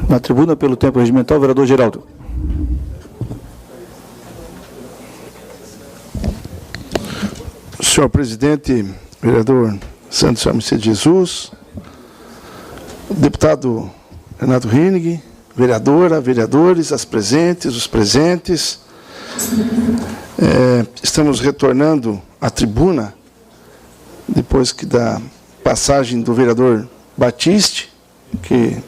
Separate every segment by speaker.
Speaker 1: Na tribuna, pelo tempo regimental, o vereador Geraldo.
Speaker 2: Senhor presidente, vereador Santos Amicídio Jesus, deputado Renato Rinnig, vereadora, vereadores, as presentes, os presentes, estamos retornando à tribuna, depois que da passagem do vereador Batiste, que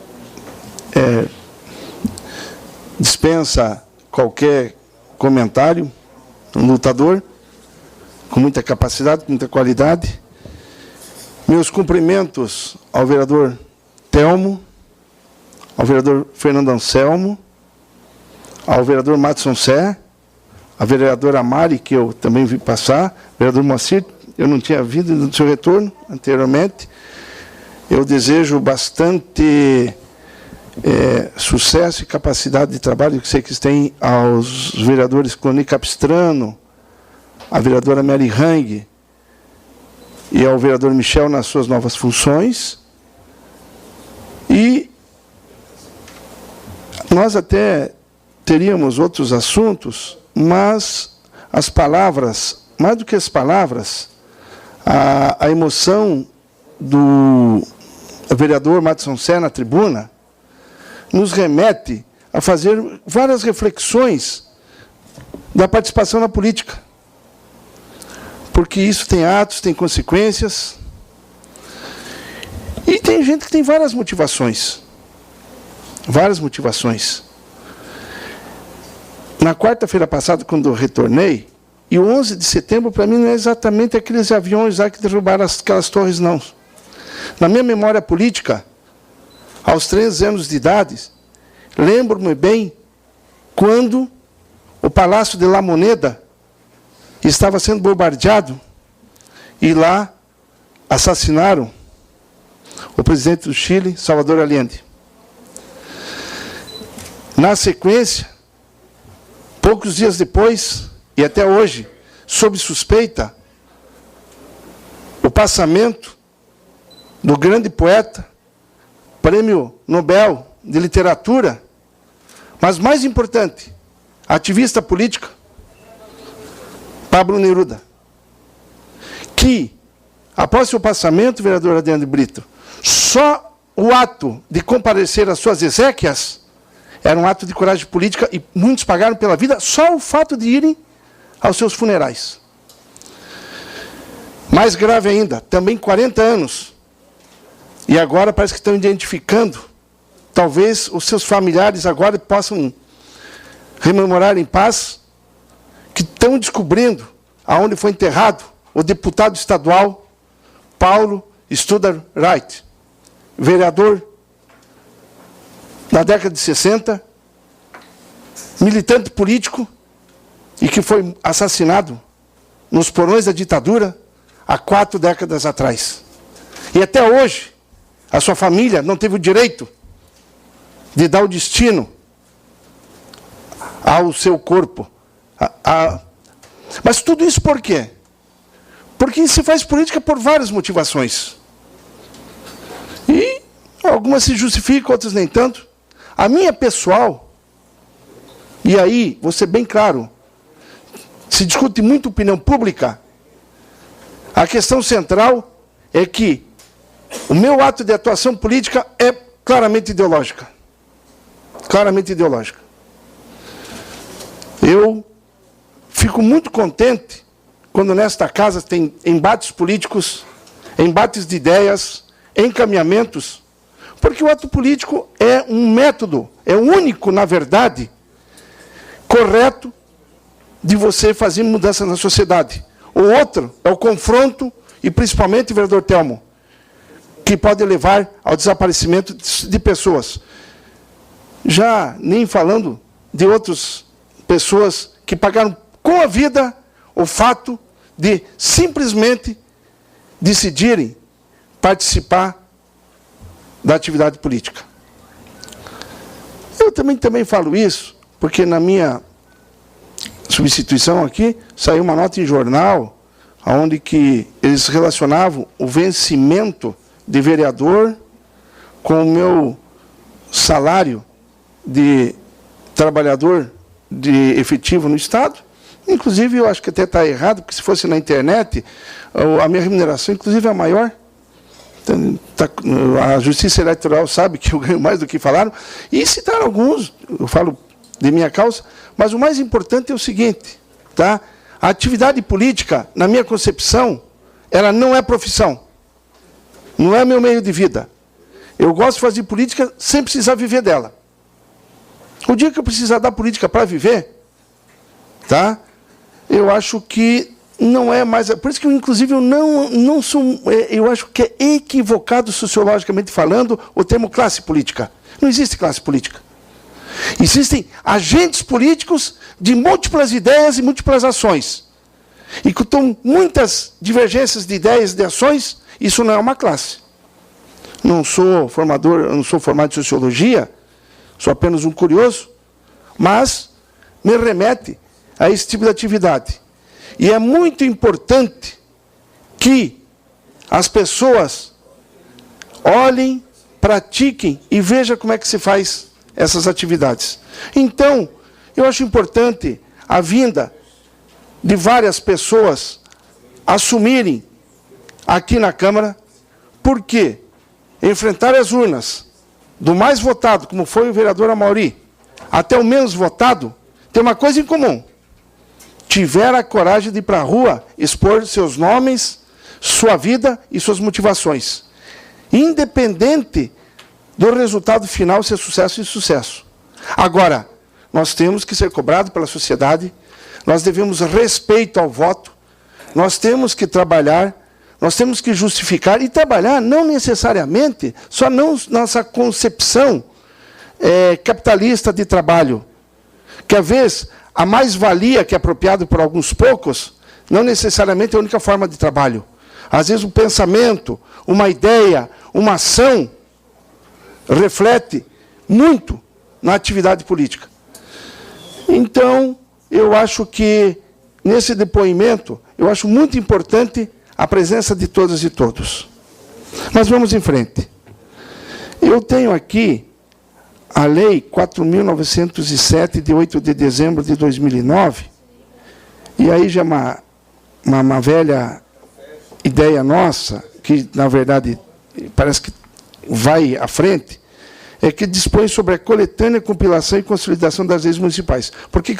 Speaker 2: dispensa qualquer comentário, um lutador, com muita capacidade, com muita qualidade. Meus cumprimentos ao vereador Telmo, ao vereador Fernando Anselmo, ao vereador Madison Sé, à vereadora Mari, que eu também vi passar, vereador Moacir, eu não tinha vindo no seu retorno anteriormente. Eu desejo bastante sucesso e capacidade de trabalho que vocês têm aos vereadores Cloni Capistrano, a vereadora Mary Hang e ao vereador Michel nas suas novas funções. E nós até teríamos outros assuntos, mas as palavras, mais do que as palavras, a emoção do vereador Madison Sé na tribuna nos remete a fazer várias reflexões da participação na política. Porque isso tem atos, tem consequências. E tem gente que tem várias motivações. Várias motivações. Na quarta-feira passada, quando eu retornei, e o 11 de setembro, para mim, não é exatamente aqueles aviões lá que derrubaram aquelas torres, não. Na minha memória política, aos 13 anos de idade, lembro-me bem quando o Palácio de La Moneda estava sendo bombardeado e lá assassinaram o presidente do Chile, Salvador Allende. Na sequência, poucos dias depois, e até hoje, sob suspeita, o passamento do grande poeta, Prêmio Nobel de Literatura, mas mais importante, ativista político, Pablo Neruda, que, após seu passamento, vereador Adriano de Brito, só o ato de comparecer às suas exéquias era um ato de coragem política e muitos pagaram pela vida só o fato de irem aos seus funerais. Mais grave ainda, também 40 anos, e agora parece que estão identificando, talvez os seus familiares agora possam rememorar em paz, que estão descobrindo aonde foi enterrado o deputado estadual Paulo Studer Wright, vereador na década de 60, militante político e que foi assassinado nos porões da ditadura há 4 décadas atrás. E até hoje, a sua família não teve o direito de dar o destino ao seu corpo. Mas tudo isso por quê? Porque se faz política por várias motivações. E algumas se justificam, outras nem tanto. A minha pessoal, e aí, vou ser bem claro, se discute muito opinião pública, a questão central é que o meu ato de atuação política é claramente ideológica. Claramente ideológica. Eu fico muito contente quando nesta casa tem embates políticos, embates de ideias, encaminhamentos, porque o ato político é um método, é o único, na verdade, correto de você fazer mudança na sociedade. O outro é o confronto, e principalmente, vereador Telmo, que pode levar ao desaparecimento de pessoas. Já nem falando de outras pessoas que pagaram com a vida o fato de simplesmente decidirem participar da atividade política. Eu também falo isso, porque na minha substituição aqui, saiu uma nota em jornal, onde que eles relacionavam o vencimento de vereador com o meu salário de trabalhador de efetivo no Estado. Inclusive, eu acho que até está errado, porque se fosse na internet, a minha remuneração, inclusive, é a maior. A Justiça Eleitoral sabe que eu ganho mais do que falaram. E citaram alguns, eu falo de minha causa, mas o mais importante é o seguinte, tá? A atividade política, na minha concepção, ela não é profissão. Não é meu meio de vida. Eu gosto de fazer política sem precisar viver dela. O dia que eu precisar da política para viver, tá? Eu acho que não é mais... Por isso que, inclusive, eu não sou... Eu acho que é equivocado, sociologicamente falando, o termo classe política. Não existe classe política. Existem agentes políticos de múltiplas ideias e múltiplas ações. E com muitas divergências de ideias e de ações, isso não é uma classe. Não sou formador, eu não sou formado em sociologia, sou apenas um curioso, mas me remete a esse tipo de atividade. E é muito importante que as pessoas olhem, pratiquem e vejam como é que se faz essas atividades. Então, eu acho importante a vinda de várias pessoas assumirem aqui na Câmara, porque enfrentar as urnas, do mais votado, como foi o vereador Amaury, até o menos votado, tem uma coisa em comum. Tiver a coragem de ir para a rua, expor seus nomes, sua vida e suas motivações. Independente do resultado final ser sucesso ou insucesso. Agora, nós temos que ser cobrados pela sociedade, nós devemos respeito ao voto, nós temos que trabalhar, nós temos que justificar e trabalhar não necessariamente, só não nossa concepção capitalista de trabalho, que às vezes a mais-valia que é apropriado por alguns poucos, não necessariamente é a única forma de trabalho. Às vezes um pensamento, uma ideia, uma ação, reflete muito na atividade política. Então, eu acho que, nesse depoimento, eu acho muito importante a presença de todas e todos. Mas vamos em frente. Eu tenho aqui a Lei 4.907, de 8 de dezembro de 2009, e aí já é uma velha ideia nossa, que, na verdade, parece que vai à frente, é que dispõe sobre a coletânea, compilação e consolidação das leis municipais. Por que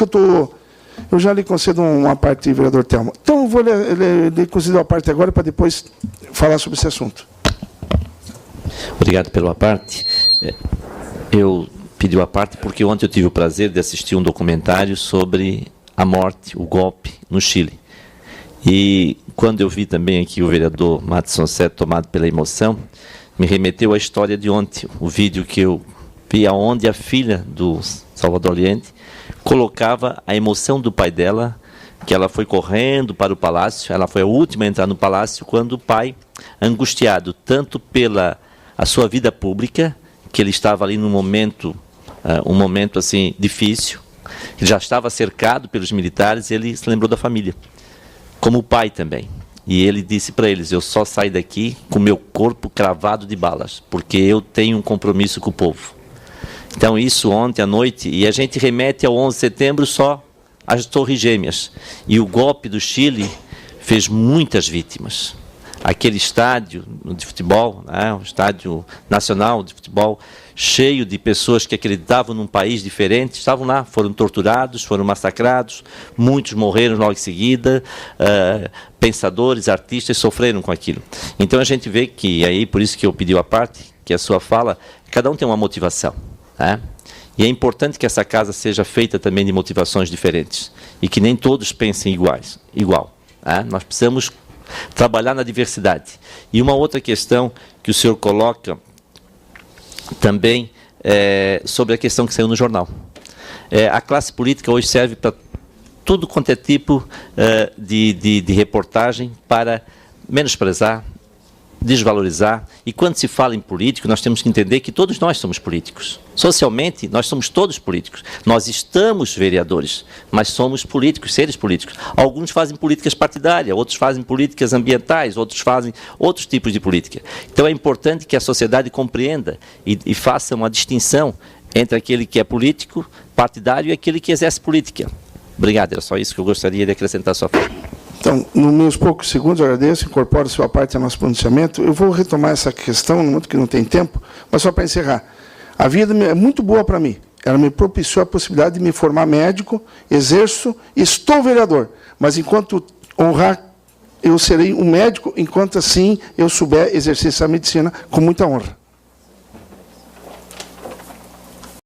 Speaker 2: eu já lhe concedo uma parte, vereador Telmo. Então, eu vou lhe conceder uma parte agora, para depois falar sobre esse assunto.
Speaker 3: Obrigado pela parte. Eu pedi a parte porque ontem eu tive o prazer de assistir um documentário sobre a morte, o golpe no Chile. E quando eu vi também aqui o vereador Madison Sete tomado pela emoção, me remeteu à história de ontem, o vídeo que eu vi aonde a filha do Salvador Allende colocava a emoção do pai dela, que ela foi correndo para o palácio, ela foi a última a entrar no palácio, quando o pai, angustiado tanto pela a sua vida pública, que ele estava ali num momento, um momento assim difícil, ele já estava cercado pelos militares, ele se lembrou da família, como o pai também. E ele disse para eles: eu só saio daqui com meu corpo cravado de balas, porque eu tenho um compromisso com o povo. Então isso ontem à noite, e a gente remete ao 11 de setembro só as Torres Gêmeas. E o golpe do Chile fez muitas vítimas. Aquele estádio de futebol, o estádio nacional de futebol, cheio de pessoas que acreditavam num país diferente, estavam lá, foram torturados, foram massacrados, muitos morreram logo em seguida, pensadores, artistas sofreram com aquilo. Então a gente vê que, aí por isso que eu pedi a parte, que a sua fala, cada um tem uma motivação. E é importante que essa casa seja feita também de motivações diferentes, e que nem todos pensem igual. Nós precisamos trabalhar na diversidade. E uma outra questão que o senhor coloca também sobre a questão que saiu no jornal. A classe política hoje serve para tudo quanto é tipo de reportagem para menosprezar, desvalorizar. E quando se fala em político, nós temos que entender que todos nós somos políticos. Socialmente, nós somos todos políticos. Nós estamos vereadores, mas somos políticos, seres políticos. Alguns fazem políticas partidárias, outros fazem políticas ambientais, outros fazem outros tipos de política. Então é importante que a sociedade compreenda e faça uma distinção entre aquele que é político, partidário, e aquele que exerce política. Obrigado, era só isso que eu gostaria de acrescentar à sua parte.
Speaker 2: Então, nos meus poucos segundos, eu agradeço, incorporo sua parte ao nosso pronunciamento. Eu vou retomar essa questão, muito que não tem tempo, mas só para encerrar. A vida é muito boa para mim. Ela me propiciou a possibilidade de me formar médico, exerço, estou vereador. Mas enquanto honrar, eu serei um médico, enquanto assim eu souber exercer essa medicina com muita honra.